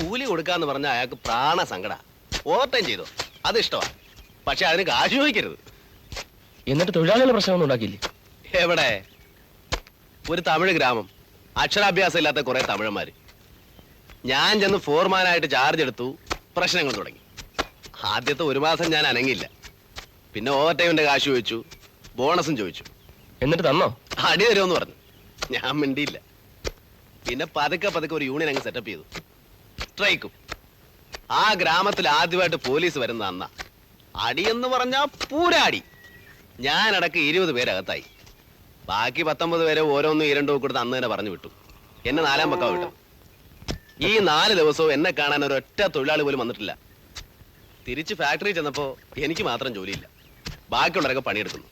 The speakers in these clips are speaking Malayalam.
കൂലി കൊടുക്കാന്ന് പറഞ്ഞ അയാൾക്ക് പ്രാണ സങ്കട. ഓവർ ടൈം ചെയ്തോ, അത് ഇഷ്ടമാ. പക്ഷെ അതിന് കാശ് ചോദിക്കരുത്. എന്നിട്ട് തൊഴിലാളികളുടെ പ്രശ്നമൊന്നും ഉണ്ടാക്കിയില്ലേ? എവിടെ? ഒരു തമിഴ് ഗ്രാമം, അക്ഷരാഭ്യാസം ഇല്ലാത്ത കുറെ തമിഴന്മാര്. ഞാൻ ചെന്ന് ഫോർമാനായിട്ട് ചാർജ് എടുത്തു, പ്രശ്നങ്ങൾ തുടങ്ങി. ആദ്യത്തെ 1 മാസം ഞാൻ അനങ്ങില്ല. പിന്നെ ഓവർ ടൈമിന്റെ കാശ് ചോദിച്ചു, ബോണസും ചോദിച്ചു. എന്നിട്ട് തന്നോ? അടി തരുമെന്ന് പറഞ്ഞു. ഞാൻ മിണ്ടിയില്ല. പിന്നെ പതുക്കെ പതുക്കെ ഒരു യൂണിയൻ അങ്ങ് സെറ്റപ്പ് ചെയ്തു. സ്ട്രൈക്കും. ആ ഗ്രാമത്തിൽ ആദ്യമായിട്ട് പോലീസ് വരുന്ന അന്നാ. അടിയെന്ന് പറഞ്ഞാ പൂരാടി. ഞാനടക്കം 20 പേരകത്തായി. ബാക്കി 19 പേരെ ഓരോന്നും 2 കൊടുത്ത് അന്ന് തന്നെ പറഞ്ഞു വിട്ടു. എന്നെ 4-ാം പക്കം വിട്ടു. ഈ 4 ദിവസവും എന്നെ കാണാൻ ഒരൊറ്റ തൊഴിലാളി പോലും വന്നിട്ടില്ല. തിരിച്ച് ഫാക്ടറി ചെന്നപ്പോ എനിക്ക് മാത്രം ജോലിയില്ല. ബാക്കിയുള്ളവരൊക്കെ പണിയെടുക്കുന്നു.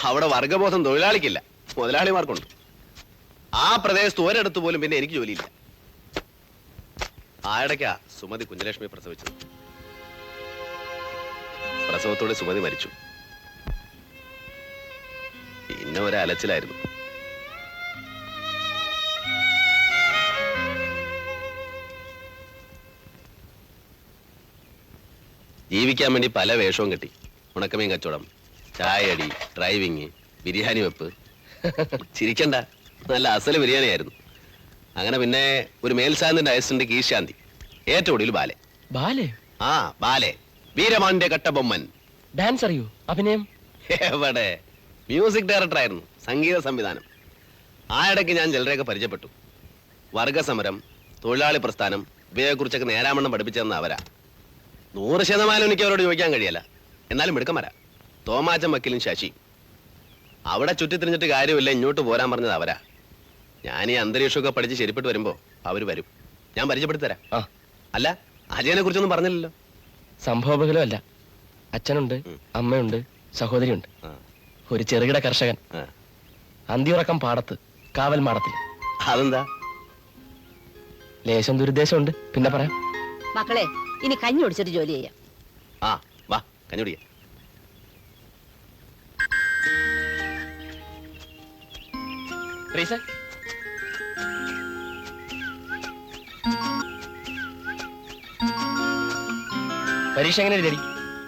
അവിടെ വർഗബോധം തൊഴിലാളിക്കില്ല, മുതലാളിമാർക്കുണ്ട്. ആ പ്രദേശത്ത് ഒരിടത്ത് പോലും പിന്നെ എനിക്ക് ജോലിയില്ല. ആയിടയ്ക്കാ സുമതി കുഞ്ഞലക്ഷ്മി പ്രസവിച്ചത്. പ്രസവത്തോടെ സുമതി മരിച്ചു. പിന്നെ ഒരലച്ചിലായിരുന്നു. ജീവിക്കാൻ വേണ്ടി പല വേഷവും കെട്ടി. ഉണക്കമീൻ കച്ചവടം, ചായയടി, ഡ്രൈവിങ്, ബിരിയാണി വെപ്പ്. ചിരിക്കണ്ട, നല്ല അസല് ബിരിയാണിയായിരുന്നു. അങ്ങനെ പിന്നെ ഒരു മേൽശാന്തിന്റെ അസിസ്റ്റന്റ് കീശാന്തി, ഏറ്റവും ഒടുവിൽ ബാലെ. ബാലെ? ആ ബാലെ, വീരമാന്റെ കട്ടബൊമ്മൻ. ഡാൻസ് അറിയോ? അഭിനയം? എവിടെ? മ്യൂസിക് ഡയറക്ടർ ആയിരുന്നു, സംഗീത സംവിധാനം. ആ ഇടയ്ക്ക് ഞാൻ ചിലരെയൊക്കെ പരിചയപ്പെട്ടു. വർഗസമരം, തൊഴിലാളി പ്രസ്ഥാനം, ഇവയെക്കുറിച്ചൊക്കെ നേരാമണ്ണം പഠിപ്പിച്ചതെന്ന് അവരാ. 100% എനിക്ക് അവരോട് ചോദിക്കാൻ കഴിയല്ല. എന്നാലും മിടുക്കന്മാരാ. തോമാച്ചൻ വക്കീലും ശശി. അവിടെ ചുറ്റിത്തിരിഞ്ഞിട്ട് കാര്യമില്ല, ഇങ്ങോട്ട് പോരാൻ പറഞ്ഞത് അവരാ. ഞാൻ ഈ അന്തരീക്ഷമൊക്കെ പഠിച്ച് ശരിപ്പെട്ട് വരുമ്പോ അവര് വരും. ഞാൻ പരിചയപ്പെടുത്തി തരാം. അല്ല, അജയനെ കുറിച്ചൊന്നും പറഞ്ഞില്ലല്ലോ. സംഭവബഹുലമല്ല. അച്ഛനുണ്ട്, അമ്മയുണ്ട്, സഹോദരിയുണ്ട്. ഒരു ചെറുകിട കർഷകൻ. അന്തിയുറക്കം പാടത്ത്, കാവൽ മാടത്തിൽ. അതെന്താ? ലേശം ദുരുദ്ദേശമുണ്ട്, പിന്നെ പറയാം. മക്കളെ, ഇനി കഞ്ഞി ഒടിച്ചിട്ട് ജോലി ചെയ്യാം. ആ വാ, കഞ്ഞി കുടിക്കാം. പരീക്ഷ എങ്ങനെ എഴുതി?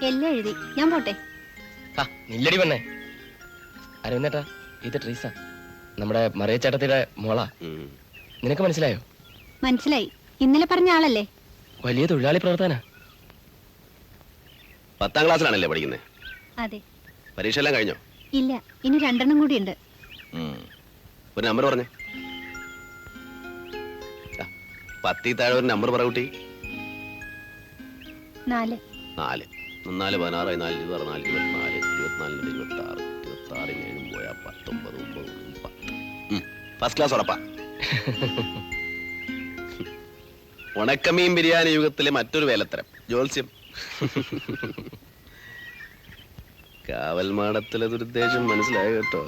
എല്ലാം എഴുതി. ഞാൻ പോട്ടെ. നില്ലടി പെണ്ണേ. അരവിന്ദേട്ടാ, ഇത് ട്രീസ, നമ്മുടെ മറിയച്ചേട്ടത്തിയുടെ മോളാ. നിനക്ക് മനസ്സിലായോ? മനസ്സിലായി. ഇന്നലെ പറഞ്ഞ ആളല്ലേ? വലിയ തൊഴിലാളി പ്രവർത്തന. 10ാം ക്ലാസ്സിലാണല്ലേ പഠിക്കുന്നത്? അതെ. പരീക്ഷ എല്ലാം കഴിഞ്ഞോ? ഇല്ല, ഇനി 2 കൂടി ഉണ്ട്. ഒരു നമ്പർ പറഞ്ഞേ. 10 താഴെ ഒരു നമ്പർ പറ കുട്ടി. 4. 4. 4, 16, 4, 24, 24, 24, 26, 26, 7 പോയാ 19, 9, 10. ഫസ്റ്റ് ക്ലാസ് ഉറപ്പാ. ഉണക്കമീൻ ബിരിയാണി യുഗത്തിലെ മറ്റൊരു വേലത്തരം, ജോത്സ്യം. കാവൽമാടത്തിലെ ദുരുദ്ദേശം മനസ്സിലായ കേട്ടോ.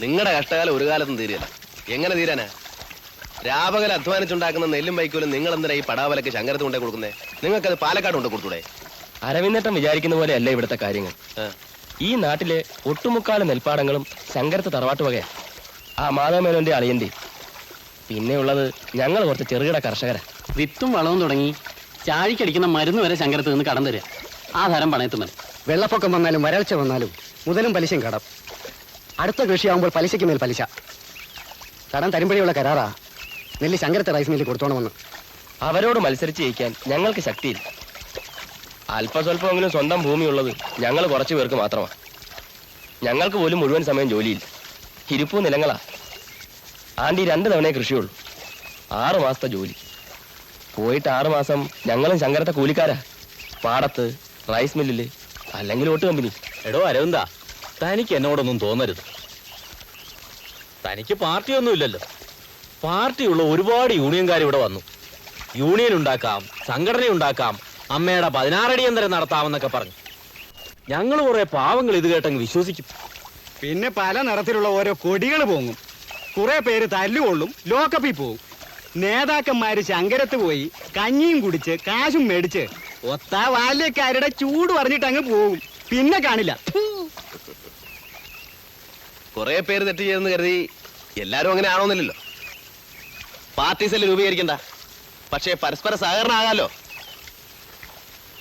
നിങ്ങളുടെ കഷ്ടകാലം ഒരു കാലത്തും തീരില്ല. എങ്ങനെ തീരാനാ? രാപകൽ അധ്വാനിച്ചുണ്ടാക്കുന്ന നെല്ലും വൈക്കോലും നിങ്ങൾ എന്തിനാ ഈ പടാവലക്ക് ശങ്കരത്ത് കൊണ്ടേ കൊടുക്കുന്നേ? നിങ്ങൾക്കത് പാലക്കാട് കൊണ്ട് കൊടുത്തൂടെ? അരവിന്ദേട്ടൻ വിചാരിക്കുന്ന പോലെ അല്ല ഇവിടുത്തെ കാര്യങ്ങൾ. ഈ നാട്ടിലെ ഒട്ടുമുക്കാല നെൽപ്പാടങ്ങളും ശങ്കരത്ത് തറവാട്ട് വകയാ. ആ മാധവമേനോന്റെ അളിയന്റെ. പിന്നെ ഉള്ളത് ഞങ്ങൾ കുറച്ച് ചെറുകിട കർഷകരാ. വിത്തും വളവും തുടങ്ങി ചാഴിക്കടിക്കുന്ന മരുന്ന് വരെ ശങ്കരത്ത് നിന്ന് കടം തരിക. ആ തരം പണയത്തുമൽ. വെള്ളപ്പൊക്കം വന്നാലും വരൾച്ച വന്നാലും മുതലും പലിശയും കടം. അടുത്ത കൃഷിയാകുമ്പോൾ പലിശയ്ക്ക് മേൽ പലിശ. കടം തരുമ്പോഴേയുള്ള കരാറാ നെല്ല് ശങ്കരത്തെ റൈസ് മില്ലിൽ കൊടുത്തോണമെന്ന്. അവരോട് മത്സരിച്ച് ജയിക്കാൻ ഞങ്ങൾക്ക് ശക്തിയില്ല. അല്പസ്വല്പമെങ്കിലും സ്വന്തം ഭൂമിയുള്ളത് ഞങ്ങൾ കുറച്ചു പേർക്ക് മാത്രമാണ്. ഞങ്ങൾക്ക് പോലും മുഴുവൻ സമയം ജോലിയില്ല. ഇരിപ്പൂ നിലങ്ങളാ. ആണ്ടി 2 തവണയെ കൃഷിയുള്ളൂ. 6 മാസത്തെ ജോലി. പോയിട്ട് 6 മാസം ഞങ്ങളും ശങ്കരത്തെ കൂലിക്കാരാ. പാടത്ത്, റൈസ് മില്ലില്, അല്ലെങ്കിൽ ഓട്ട് കമ്പനി. എടോ അരവിന്ദാ, തനിക്ക് എന്നോടൊന്നും തോന്നരുത്. തനിക്ക് പാർട്ടിയൊന്നുമില്ലല്ലോ. പാർട്ടിയുള്ള ഒരുപാട് യൂണിയൻകാർ ഇവിടെ വന്നു. യൂണിയൻ ഉണ്ടാക്കാം, സംഘടന ഉണ്ടാക്കാം, അമ്മയുടെ 16 അടിയന്തരം നടത്താമെന്നൊക്കെ പറഞ്ഞു. ഞങ്ങൾ കുറെ പാവങ്ങൾ ഇത് കേട്ടങ്ങ് വിശ്വസിക്കും. പിന്നെ പല നിറത്തിലുള്ള ഓരോ കൊടികൾ പോങ്ങും. കുറെ പേര് തല്ലുകൊള്ളും, ലോക്കപ്പിൽ പോവും. നേതാക്കന്മാര് ശങ്കരത്ത് പോയി കഞ്ഞിയും കുടിച്ച് കാശും മേടിച്ച് ഒത്താ ബാല്യക്കാരുടെ ചൂട് പറഞ്ഞിട്ട് അങ്ങ് പോകും. പിന്നെ കാണില്ല. കുറെ പേര് തെറ്റ് ചെയ്തെന്ന് കരുതി എല്ലാരും അങ്ങനെ ആണോന്നില്ലല്ലോ. പാർട്ടി സെല്ല് രൂപീകരിക്കണ്ട, പക്ഷേ പരസ്പര സഹകരണം ആകാലോ.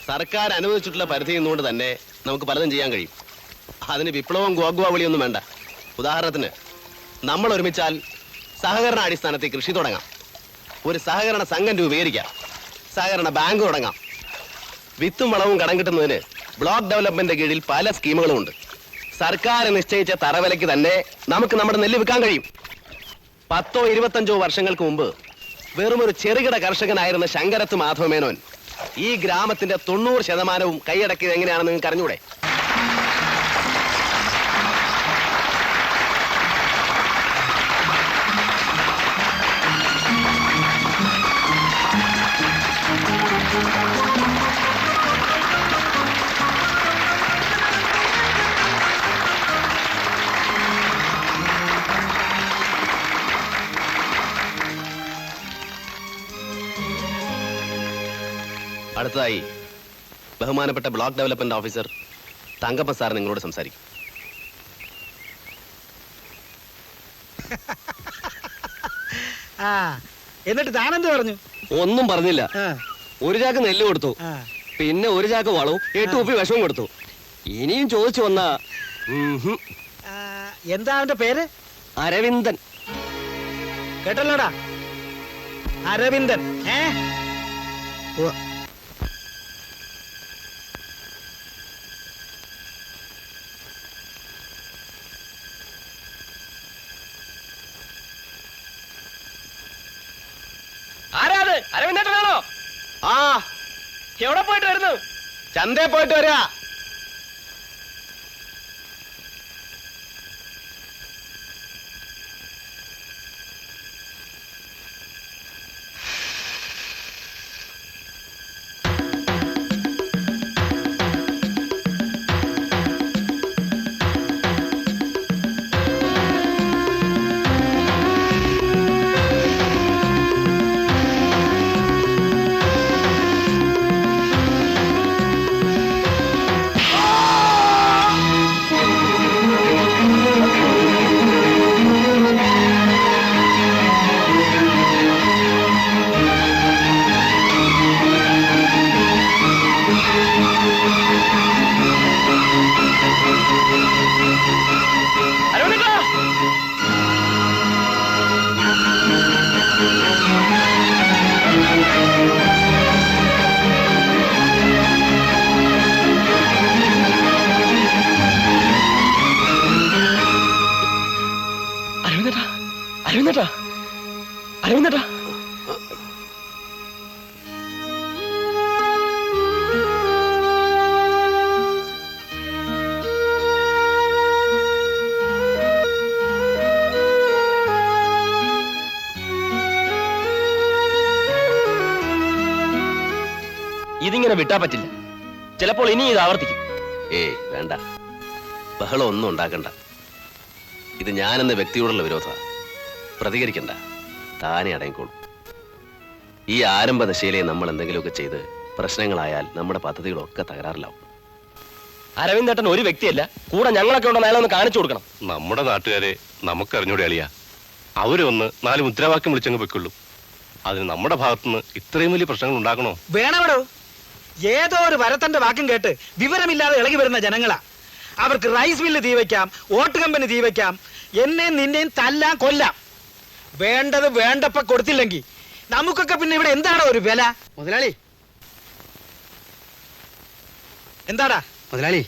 സർക്കാർ അനുവദിച്ചിട്ടുള്ള പരിധി നിന്നുകൊണ്ട് തന്നെ നമുക്ക് പലതും ചെയ്യാൻ കഴിയും. അതിന് വിപ്ലവം ഗോഗ്വാവിളിയൊന്നും വേണ്ട. ഉദാഹരണത്തിന് നമ്മൾ ഒരുമിച്ചാൽ സഹകരണ അടിസ്ഥാനത്തിൽ കൃഷി തുടങ്ങാം, ഒരു സഹകരണ സംഘം രൂപീകരിക്കാം, സഹകരണ ബാങ്ക് തുടങ്ങാം. വിത്തും വളവും കടം കിട്ടുന്നതിന് ബ്ലോക്ക് ഡെവലപ്മെന്റ് കീഴിൽ പല സ്കീമുകളുമുണ്ട്. സർക്കാർ നിശ്ചയിച്ച തറവിലയ്ക്ക് തന്നെ നമുക്ക് നമ്മുടെ നെല്ല് വിൽക്കാൻ കഴിയും. 10 or 25 വർഷങ്ങൾക്ക് മുമ്പ് വെറും ഒരു ചെറുകിട കർഷകനായിരുന്ന ശങ്കരത്ത് മാധവമേനോൻ ഈ ഗ്രാമത്തിന്റെ 90% കൈയടക്കിയത് എങ്ങനെയാണെന്ന് നിങ്ങൾക്ക് അറിഞ്ഞൂടെ? അടുത്തതായി ബഹുമാനപ്പെട്ട block development officer Thankappa sir നിങ്ങളോട് സംസാരിക്കും. എന്നിട്ട് താനെന്ത് പറഞ്ഞു? ഒന്നും പറഞ്ഞില്ല. ഒരു ചാക്ക് നെല്ല് കൊടുത്തു, പിന്നെ ഒരു ചാക്ക് വളവും 8 കുപ്പി വിഷവും കൊടുത്തു. ഇനിയും ചോദിച്ചു വന്നാ എന്താ അവന്റെ പേര്? അരവിന്ദൻ. കേട്ടല്ലോടാ, അരവിന്ദൻ. ആരാത്? അരവിന്ദേട്ടനാണോ? ആ, എവിടെ പോയിട്ട് വരുന്നു? ചന്തയിൽ പോയിട്ട് വരാ. അരവിന്ദേട്ടാ, അരവിന്ദേട്ടാ. ഇതിങ്ങനെ വിട്ടാ പറ്റില്ല. ചിലപ്പോൾ ഇനി ഇത് ആവർത്തിക്കും. ഏയ് വേണ്ട, ബഹളം ഒന്നും ഉണ്ടാക്കണ്ട. ഇത് ഞാനെന്ന വ്യക്തിയോടുള്ള വിരോധമാണ്. പ്രതികരിക്കണ്ട, താനെ അടങ്ങിക്കോളും. ഈ ആരംഭ ദശയിലെ നമ്മൾ എന്തെങ്കിലുമൊക്കെ ചെയ്ത് പ്രശ്നങ്ങളായാൽ നമ്മുടെ പദ്ധതികളൊക്കെ തകരാറിലാവും. അരവിന്ദേട്ടൻ ഒരു വ്യക്തിയല്ല, കൂടെ ഞങ്ങളൊക്കെ ഉണ്ടെന്ന് അയാളൊന്ന് കാണിച്ചു കൊടുക്കണം. നമ്മുടെ നാട്ടുകാരെ നമുക്കറിഞ്ഞൂടെ അളിയ. അവരൊന്ന് 4 മുദ്രാവാക്യം വിളിച്ചങ്ങ് വെക്കുള്ളൂ. അതിന് നമ്മുടെ ഭാഗത്തുനിന്ന് ഇത്രയും വലിയ പ്രശ്നങ്ങൾ ഉണ്ടാക്കണോ? വേണമടോ. ഏതോ ഒരു വരത്തന്റെ വാക്കും കേട്ട് വിവരമില്ലാതെ ഇളകി വരുന്ന ജനങ്ങളാ. അവർക്ക് റൈസ് മില്ല് തീ വയ്ക്കാം, ഓട്ട് കമ്പനി തീ വയ്ക്കാം, എന്നെയും നിന്നെയും തല്ലാൻ കൊല്ലാം. വേണ്ടത് വേണ്ടപ്പോ കൊടുത്തില്ലെങ്കിൽ നമുക്കൊക്കെ പിന്നെ ഇവിടെ എന്താണോ ഒരു വില? മുതലാളി, എന്താടാ മുതലാളി?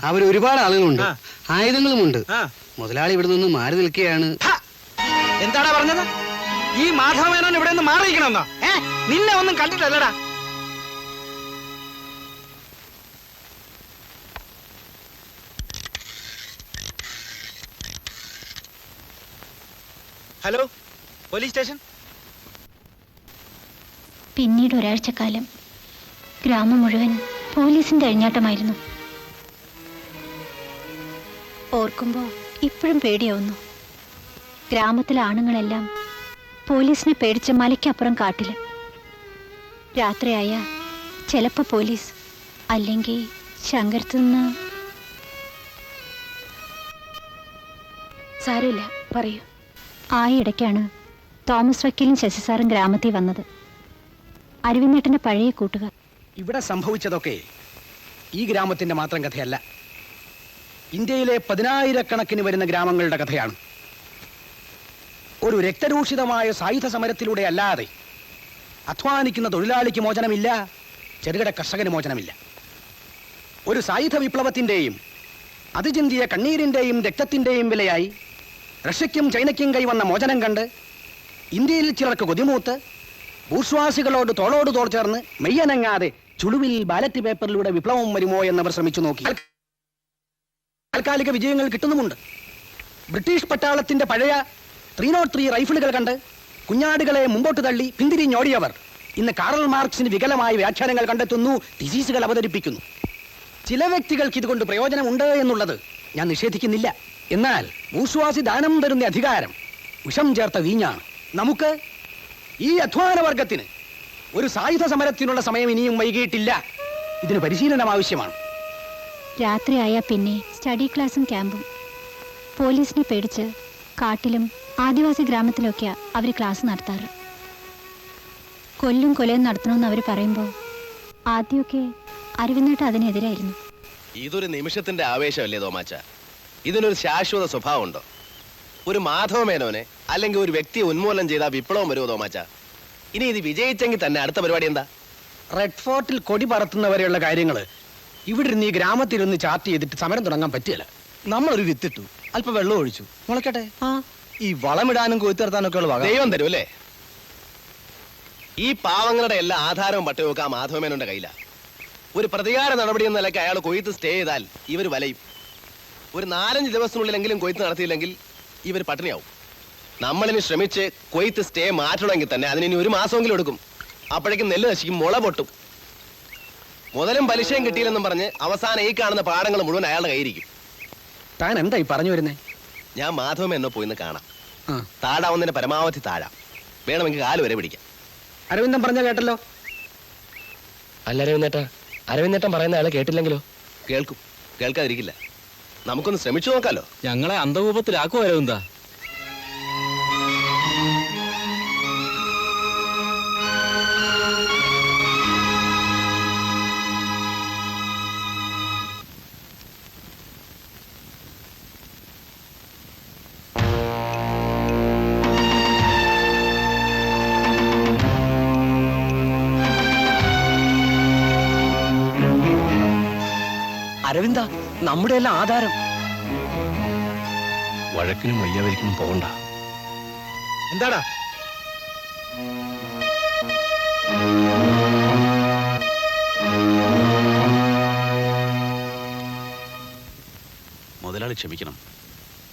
അവർ ഒരുപാട് ആളുകളുണ്ട്, ആയുധങ്ങളുമുണ്ട്. മുതലാളി ഇവിടെ നിന്ന് മാറി നിൽക്കുകയാണ്. എന്താടാ പറഞ്ഞത്? ഈ മാധവമേനോൻ ഇവിടെ നിന്ന് മാറിയിരിക്കണമെന്നോ? നിന്നെ ഒന്നും കണ്ടിട്ടല്ലടാ. Hello, police station. പിന്നീട് ഒരാഴ്ചക്കാലം ഗ്രാമം മുഴുവൻ പോലീസിന്റെ അഴിഞ്ഞാട്ടമായിരുന്നു. ഓർക്കുമ്പോ ഇപ്പോഴും പേടിയാവുന്നു. ഗ്രാമത്തിലെ ആണുങ്ങളെല്ലാം പോലീസിനെ പേടിച്ച് മലയ്ക്കപ്പുറം കാട്ടില്. രാത്രിയായ ചിലപ്പോ പോലീസ്, അല്ലെങ്കിൽ ശങ്കരത്ത് നിന്ന്. സാരമില്ല, പറയൂ. ആ ഇടയ്ക്കാണ് തോമസ് വക്കീലും ശശി സാറും ഗ്രാമത്തിൽ വന്നത്. അരവിന്ദേട്ടന്റെ പഴയ കൂട്ടുകാർ. ഇവിടെ സംഭവിച്ചതൊക്കെ ഈ ഗ്രാമത്തിന്റെ മാത്രം കഥയല്ല. ഇന്ത്യയിലെ 10,000-കണക്കിന് വരുന്ന ഗ്രാമങ്ങളുടെ കഥയാണ്. ഒരു രക്തരൂഷിതമായ സായുധ സമരത്തിലൂടെ അല്ലാതെ അധ്വാനിക്കുന്ന തൊഴിലാളിക്ക് മോചനമില്ല, ചെറുകിട കർഷകന് മോചനമില്ല. ഒരു സായുധ വിപ്ലവത്തിന്റെയും അതിചിന്തിയ കണ്ണീരിന്റെയും രക്തത്തിന്റെയും വിലയായി റഷ്യയ്ക്കും ചൈനയ്ക്കും കൈവന്ന മോചനം കണ്ട് ഇന്ത്യയിൽ ചിലർക്ക് കൊതിമൂത്ത് ഭൂസ്വാസികളോട് തോളോട് തോൾ ചേർന്ന് മെയ്യനങ്ങാതെ ചുളുവിൽ ബാലറ്റ് പേപ്പറിലൂടെ വിപ്ലവം വരുമോ എന്നവർ ശ്രമിച്ചു നോക്കി. താൽക്കാലിക വിജയങ്ങൾ കിട്ടുന്നുമുണ്ട്. ബ്രിട്ടീഷ് പട്ടാളത്തിന്റെ പഴയ 303 റൈഫിളുകൾ കണ്ട് കുഞ്ഞാടുകളെ മുമ്പോട്ട് തള്ളി പിന്തിരിഞ്ഞോടിയവർ ഇന്ന് കാറൽ മാർക്സിന് വികലമായ വ്യാഖ്യാനങ്ങൾ കണ്ടെത്തുന്നു, തിസീസുകൾ അവതരിപ്പിക്കുന്നു. ചില വ്യക്തികൾക്ക് ഇതുകൊണ്ട് പ്രയോജനമുണ്ട് എന്നുള്ളത് ഞാൻ നിഷേധിക്കുന്നില്ല. എന്നാൽ ഭൂസ്വാസി ദാനം തരുന്ന അധികാരം വിഷം ചേർത്ത വീഞ്ഞാണ്. നമുക്ക് ഈ അധ്വാന വർഗത്തിന് ഒരു സായുധ സമരത്തിനുള്ള സമയം ഇനിയും വൈകിയിട്ടില്ല. ഇതിന് പരിശീലനം ആവശ്യമാണ്. രാത്രിയായ പിന്നെ സ്റ്റഡി ക്ലാസും ക്യാമ്പും. പോലീസിനെ പേടിച്ച് കാട്ടിലും ആദിവാസി ഗ്രാമത്തിലൊക്കെയാ അവർ ക്ലാസ് നടത്താറ്. കൊല്ലും കൊലയും നടത്തണമെന്ന് അവർ പറയുമ്പോൾ ആദ്യമൊക്കെ അരവിന്ദേട്ടൻ അതിനെതിരായിരുന്നു. ഇതൊരു നിമിഷത്തിന്റെ ആവേശമല്ലേ തോമാച്ച? ഇതിനൊരു ശാശ്വത സ്വഭാവമുണ്ടോ? ഒരു മാധവമേനോനെ അല്ലെങ്കിൽ ഒരു വ്യക്തിയെ ഉന്മൂലനം ചെയ്താൽ വിപ്ലവം വരുമോ തോമാച്ച? ഇനി ഇത് വിജയിച്ചെങ്കിൽ തന്നെ അടുത്ത പരിപാടി എന്താ? റെഡ് ഫോർട്ടിൽ കൊടി പറത്തുന്നവരെയുള്ള കാര്യങ്ങൾ ഇവിടെ ഇരുന്ന് ഈ ഗ്രാമത്തിലൊന്ന് ചാർട്ട് ചെയ്തിട്ട് സമരം തുടങ്ങാൻ പറ്റില്ല. നമ്മളൊരു വിത്തിട്ടു, അല്പം വെള്ളം ഒഴിച്ചു, മുളക്കട്ടെ. ഈ വളമിടാനും കൊയ്ത്തിറത്താനൊക്കെ ഉള്ള വക ദൈവം തരും അല്ലേ? ഈ പാവങ്ങളുടെ എല്ലാ ആധാരവും പട്ടയൊക്കെ ആ മാധവമേനോന്റെ കയ്യിലാ. ഒരു പ്രതികാര നടപടി എന്ന നിലയ്ക്ക് അയാൾ കൊയ്ത്ത് സ്റ്റേ ചെയ്താൽ ഇവർ വലയും. ഒരു 4-5 ദിവസത്തിനുള്ളിലെങ്കിലും കൊയ്ത്ത് നടത്തിയില്ലെങ്കിൽ ഇവർ പട്ടിണിയാവും. നമ്മളിനി ശ്രമിച്ച് കൊയ്ത്ത് സ്റ്റേ മാറ്റണമെങ്കിൽ തന്നെ അതിനി 1 മാസമെങ്കിലും എടുക്കും. അപ്പോഴേക്കും നെല്ല് നശിക്കും, മുള പൊട്ടും. മുതലും പലിശയും കിട്ടിയില്ലെന്നും പറഞ്ഞ് അവസാനം ഈ കാണുന്ന പാടങ്ങൾ മുഴുവൻ അയാളുടെ കയ്യിരിക്കും. താൻ എന്തായി പറഞ്ഞു വരുന്നേ? ഞാൻ മാധവമേനോ പോയിന്ന് കാണാം. താഴാവുന്നതിന് പരമാവധി താഴാം. വേണമെങ്കിൽ കാല് വരെ പിടിക്കാം. അരവിന്ദൻ പറഞ്ഞ കേട്ടല്ലോ. അല്ല അരവിന്ദേട്ടാ, അരവിന്ദേട്ടൻ പറയുന്ന ആളെ കേട്ടില്ലെങ്കിലോ? കേൾക്കും, കേൾക്കാതിരിക്കില്ല. നമുക്കൊന്ന് ശ്രമിച്ചു നോക്കാലോ. ഞങ്ങളെ അന്ധകൂപത്തിലാക്കുമോ അരവിന്ദാ? അരവിന്ദ, നമ്മുടെ എല്ലാം ആധാരം. വഴക്കിനും വയ്യാവരിക്കും പോകണ്ട. എന്താടാ? മുതലാളി ക്ഷമിക്കണം,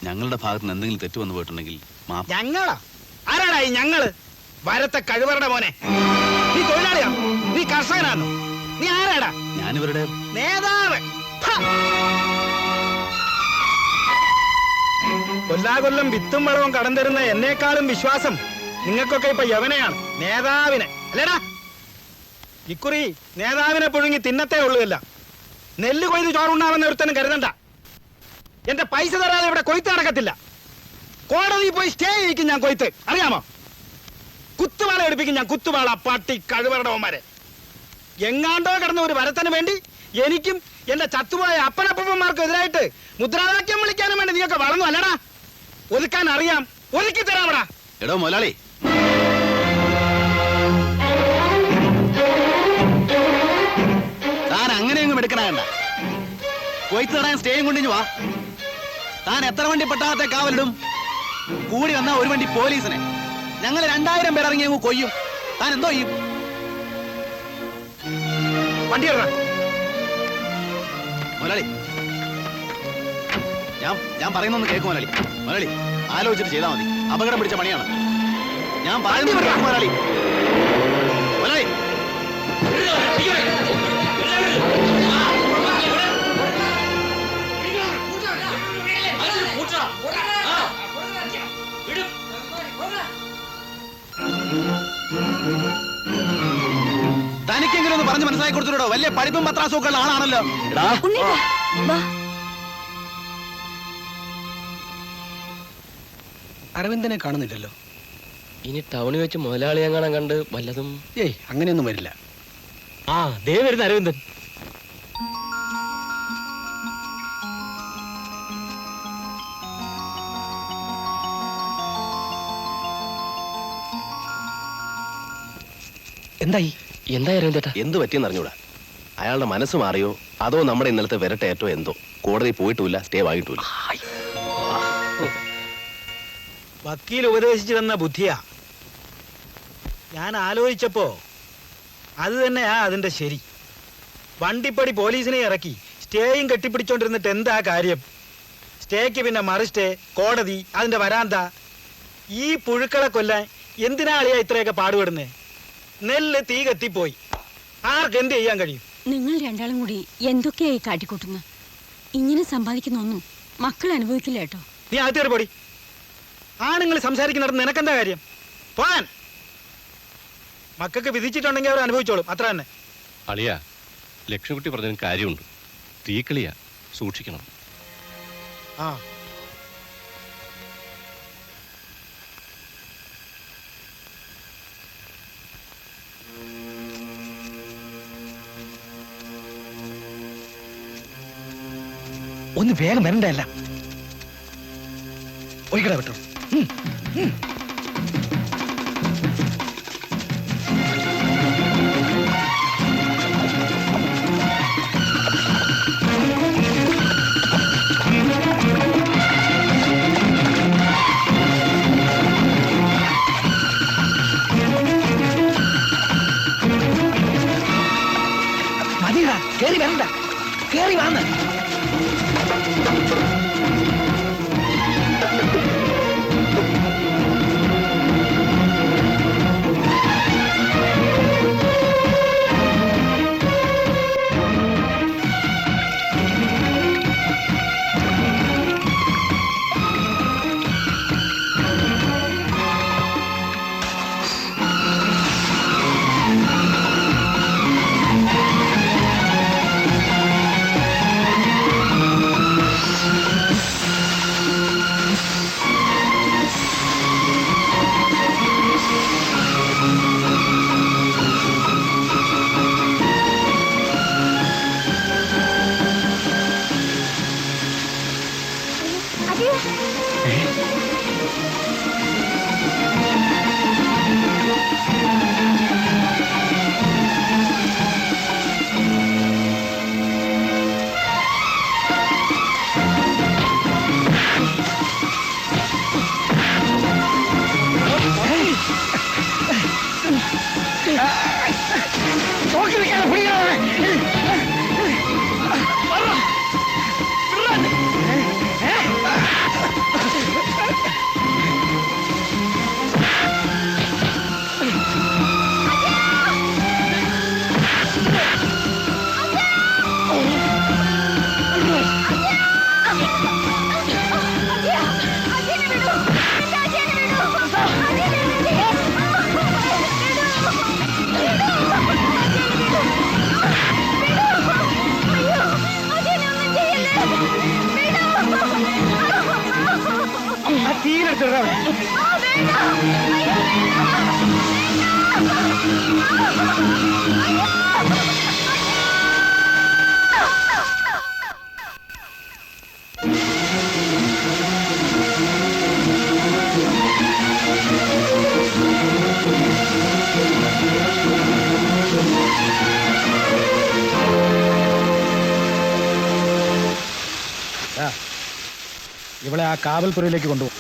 ഞങ്ങളുടെ ഭാഗത്ത് നിന്ന് എന്തെങ്കിലും തെറ്റ് വന്നു പോയിട്ടുണ്ടെങ്കിൽ മാപ്പ്. ഞങ്ങളാ? ആരാടാ ഈ ഞങ്ങള്? വരത്തെ കഴിവറുടെ മോനെ, നീ തൊഴിലാളിയാ? നീ കർഷകനാണോ? നീ ആരാടാ? ഞാനിവരുടെ നേതാവ്. കൊല്ലാകൊല്ലം വിത്തും വളവും കടം തരുന്ന എന്നേക്കാളും വിശ്വാസം നിങ്ങൾക്കൊക്കെ ഇപ്പൊ യവനെയാണ്, നേതാവിനെ അല്ലേടാ? ഇക്കുറി നേതാവിനെ പുഴുങ്ങി തിന്നത്തേ ഉള്ളൂല്ല. നെല്ല് കൊയ്ത് ചോറുണ്ടാവുന്ന ഒരുത്തനും കരുതണ്ട. എന്റെ പൈസ തരാതെ ഇവിടെ കൊയ്ത്ത് നടക്കത്തില്ല. കോടതി പോയി സ്റ്റേ ചെയ്യിക്കും ഞാൻ കൊയ്ത്ത്, അറിയാമോ? കുത്തുവാള എടുപ്പിക്കും ഞാൻ, കുത്തുവാള. പട്ടി കഴിവറടവന്മാരെ എങ്ങാണ്ടോ കിടന്ന ഒരു വരത്തിന് വേണ്ടി എനിക്കും എന്റെ ചത്തുപോയ അപ്പനപ്പന്മാർക്കും എതിരായിട്ട് മുദ്രാവാക്യം വിളിക്കാനും വേണ്ടി നീയൊക്കെ വളർന്നു അല്ലടാ? ഒതുക്കാൻ അറിയാം, ഒതുക്കി തരാമടാ. എടോ മുതലാളി, താൻ അങ്ങനെയൊന്നും എടുക്കണ. കൊയ്ത്ത് തടാൻ സ്റ്റേയും കൊണ്ടിഞ്ഞു വാ. താൻ എത്ര വണ്ടി പെട്ടാകത്തെ കാവലിടും? കൂടി വന്ന ഒരു വണ്ടി പോലീസിനെ. ഞങ്ങൾ 2000 പേർ ഇറങ്ങി അങ്ങ് കൊയ്യും. താൻ എന്തോ ചെയ്യും? വണ്ടി ഇറങ്ങാം മുതലാളി. ഞാൻ പറയുന്നൊന്ന് കേൾക്കും മുതലാളി. മുതലാളി ആലോചിച്ചിട്ട് ചെയ്താൽ മതി. അപകടം പിടിച്ച പണിയാണ്. ഞാൻ പറയുന്നത് കേൾക്കും മുതലാളി. മുതലാളി തനിക്കെങ്കിലും ഒന്ന് പറഞ്ഞ് മനസ്സിലാക്കി കൊടുത്തിട്ടോ. വലിയ പഠിപ്പും പത്രാസും ഒക്കെ ഉള്ള ആളാണല്ലോ. അരവിന്ദനെ കാണുന്നില്ലല്ലോ. ഇനി ടൗണിൽ വെച്ച് മുതലാളിയെ കാണാൻ കണ്ട് വല്ലതും. ഏയ് അങ്ങനെയൊന്നും വരില്ല. ആ ദേ വരുന്ന അരവിന്ദൻ. എന്തായി? എന്തായിരുന്നു ചേട്ടാ? എന്ത് പറ്റിയെന്ന് അറിഞ്ഞൂടാ. അയാളുടെ മനസ്സ് മാറിയോ അതോ നമ്മുടെ ഇന്നലത്തെ വിരട്ടേറ്റോ എന്തോ. കോടതി പോയിട്ടുമില്ല, സ്റ്റേ വാങ്ങിയിട്ടില്ല. വക്കീൽ ഉപദേശിച്ചു തന്ന ബുദ്ധിയാ. ഞാൻ ആലോചിച്ചപ്പോ അത് തന്നെയാ അതിന്റെ ശരി. വണ്ടിപ്പടി പോലീസിനെ ഇറക്കി സ്റ്റേയും കെട്ടിപ്പിടിച്ചോണ്ടിരുന്നിട്ട് എന്താ കാര്യം? സ്റ്റേക്ക് പിന്നെ മറു സ്റ്റേ, കോടതി, അതിന്റെ വരാന്ത. ഈ പുഴുക്കളെ കൊല്ലാൻ എന്തിനാ അളിയാ ഇത്രയൊക്കെ പാടുപെടുന്നേ? നെല്ല് തീ കത്തിപ്പോയി, ആർക്ക് എന്ത് ചെയ്യാൻ കഴിയും? നിങ്ങൾ രണ്ടാളും കൂടി എന്തൊക്കെയായി കാട്ടിക്കൂട്ടുന്നു? ഇങ്ങനെ സമ്പാദിക്കുന്ന ഒന്നും മക്കൾ അനുഭവിക്കില്ല കേട്ടോ. നീ ആദ്യം പൊടി. ആണുങ്ങൾ സംസാരിക്കുന്നിടത്ത് നിനക്കെന്താ കാര്യം? പോവാൻ. മക്കൾക്ക് വിധിച്ചിട്ടുണ്ടെങ്കിൽ അവർ അനുഭവിച്ചോളും, അത്ര തന്നെ. അളിയ, ലക്ഷ്മിക്കുട്ടി പറഞ്ഞതിന് കാര്യമുണ്ട്. തീക്കളിയാ, സൂക്ഷിക്കണം. ആ ഒന്ന് വേഗം വരണ്ടല്ല. ഒഴിക്കട പറ്റോ. മതിയാ, കേറി വരണ്ട, കേറി വന്ന്. ഇവളെ ആ കാവൽപുരയിലേക്ക് കൊണ്ടുപോകും.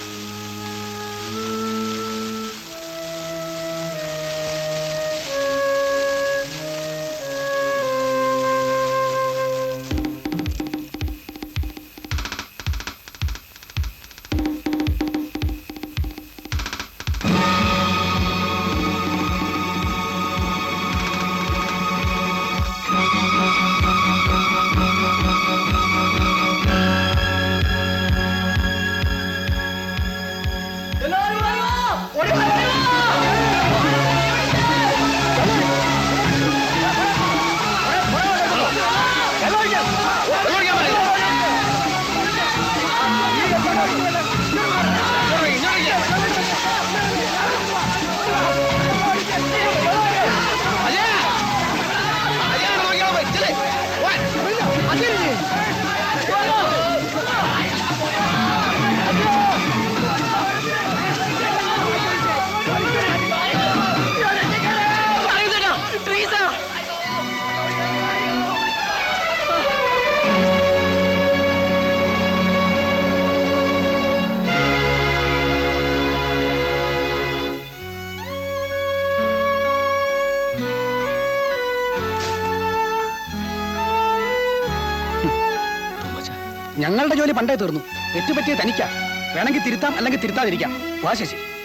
ഞങ്ങളുടെ ജോലി പണ്ടേ തീർന്നു. തെറ്റുപറ്റിയ തനിക്കാ. വേണമെങ്കിൽ തിരുത്താം, അല്ലെങ്കിൽ തിരുത്താതിരിക്കാം. വാ ശശി.